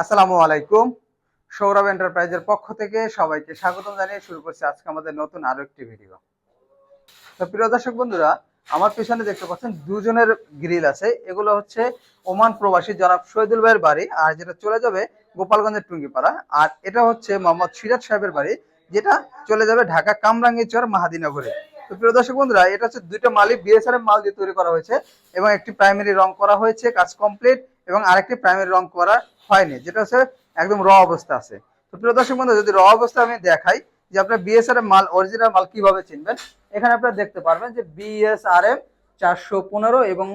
আসসালামু আলাইকুম। সৌরভ এন্টারপ্রাইজের পক্ষ থেকে সবাইকে স্বাগতম জানিয়ে শুরু করছি আজকে আমাদের নতুন আরো একটি ভিডিও। তো প্রিয় দর্শক বন্ধুরা, আমার পিছনে দেখতে পাচ্ছেন দুজনের গ্রিল আছে। এগুলো হচ্ছে ওমান প্রবাসী জনাব শহীদুল ভাইয়ের বাড়ি, আর যেটা চলে যাবে গোপালগঞ্জের টুঙ্গিপাড়া। আর এটা হচ্ছে মোহাম্মদ সিরাজ সাহেবের বাড়ি, যেটা চলে যাবে ঢাকা কামরাঙ্গীরচর মাহাদিনগরে। তো প্রিয় দর্শক বন্ধুরা, এটা হচ্ছে দুইটা মালই বিএসআরএম মাল দিয়ে তৈরি করা হয়েছে এবং একটি প্রাইমারি রং করা হয়েছে, কাজ কমপ্লিট, এবং আরেকটি প্রাইমারি রং করা হয়নি, যেটা হচ্ছে একদম র অবস্থা আছে। তো প্রিয় দর্শক বন্ধু, যদি র অবস্থা আমি দেখাই যে আপনার বিএসআরএম মাল অরিজিনাল মাল কিভাবে চিনবেন, এখানে আপনারা দেখতে পারবেন যে বিএসআরএম 415 এবং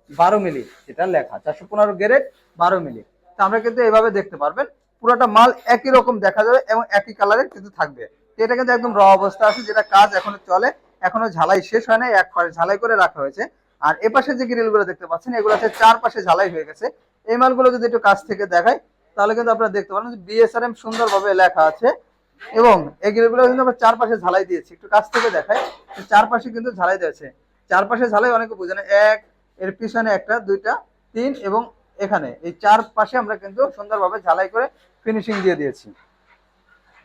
12 মিলি এটা লেখা, 415 গ্রেড 12 মিলি। তো আমরা কিন্তু এইভাবে দেখতে পারবেন পুরোটা মাল একই রকম দেখা যাবে এবং একই কালারের কিন্তু থাকবে। তো এটা কিন্তু একদম র অবস্থা আছে, যেটা কাজ এখনো চলে, এখনো ঝালাই শেষ হয় নাই, এক পাশে ঝালাই করে রাখা হয়েছে। আর এপাশে যে গ্রিল গুলো দেখতে পাচ্ছেন, এগুলো হচ্ছে চারপাশে ঝালাই হয়ে গেছে। এই মালগুলো যদি একটু কাছ থেকে দেখাই, তাহলে কিন্তু আপনারা দেখতে পারেন যে বিএসআরএম সুন্দরভাবে লেখা আছে এবং এই গ্রিলগুলো কিন্তু আমরা চারপাশে ঝালাই দিয়েছি। একটু কাছ থেকে দেখাই, চারপাশে কিন্তু ঝালাই দিয়েছে। চারপাশে ঝালাই অনেকে বুঝে না, এক, এর পিছনে একটা, দুইটা, তিন, এবং এখানে এই চার পাশে আমরা কিন্তু সুন্দরভাবে ঝালাই করে ফিনিশিং দিয়ে দিয়েছি।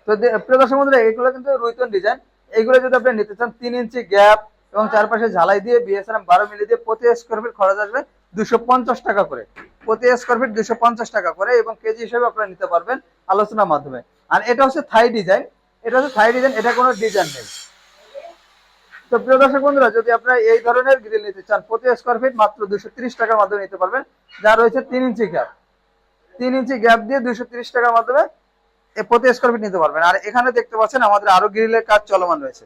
তো প্রিয় দর্শক বন্ধুরা, এগুলো কিন্তু রুইতন ডিজাইন। এইগুলো যদি আপনি নিতে চান 3 ইঞ্চি গ্যাপ এবং চারপাশে ঝালাই দিয়ে বিএসআরএম 12 মিলি দিয়ে প্রতি স্কোয়ার ফিট খরচ আসবে 250 টাকা করে। প্রতি স্কোয়ার ফিট 250 টাকা করে, এবং কেজি হিসেবে আপনারা নিতে পারবেন আলোচনার মাধ্যমে। আর এটা হচ্ছে থাই ডিজাইন, এটা হচ্ছে থাই ডিজাইন, এটা কোনো ডিজাইন নেই। তো প্রিয় দর্শক বন্ধুরা, যদি আপনারা এই ধরনের গ্রিল নিতে চান প্রতি স্কোয়ার ফিট মাত্র 230 টাকার মাধ্যমে নিতে পারবেন, যা রয়েছে 3 ইঞ্চি গ্যাপ। 3 ইঞ্চি গ্যাপ দিয়ে 230 টাকার মাধ্যমে প্রতি স্কোয়ার ফিট নিতে পারবেন। আর এখানে দেখতে পাচ্ছেন আমাদের আরো গ্রিলের কাজ চলমান রয়েছে।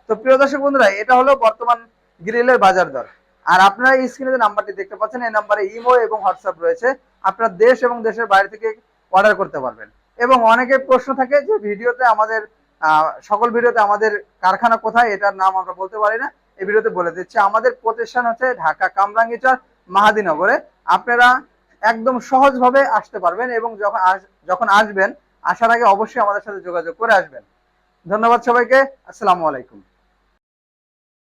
তো প্রিয় দর্শক বন্ধুরা, এটা হলো বর্তমান গ্রিলের বাজার দর। আর আপনারা এই স্ক্রিনে যে নাম্বারটি দেখতে পাচ্ছেন, এই নাম্বারে ইমো এবং হোয়াটসঅ্যাপ রয়েছে। আপনারা দেশ এবং দেশের বাইরে থেকে অর্ডার করতে পারবেন। এবং অনেকের প্রশ্ন থাকে যে ভিডিওতে আমাদের সকল ভিডিওতে আমাদের কারখানা কোথায়, এটার নাম আমরা বলতে পারি না। এই ভিডিওতে বলে দিচ্ছি, আমাদের প্রতিষ্ঠান হচ্ছে ঢাকা কামরাঙ্গীরচর মাহাদিনগরে। আপনারা একদম সহজভাবে আসতে পারবেন, এবং যখন আসবেন, আসার আগে অবশ্যই আমাদের সাথে যোগাযোগ করে আসবেন। ধন্যবাদ সবাইকে। আসসালামু আলাইকুম।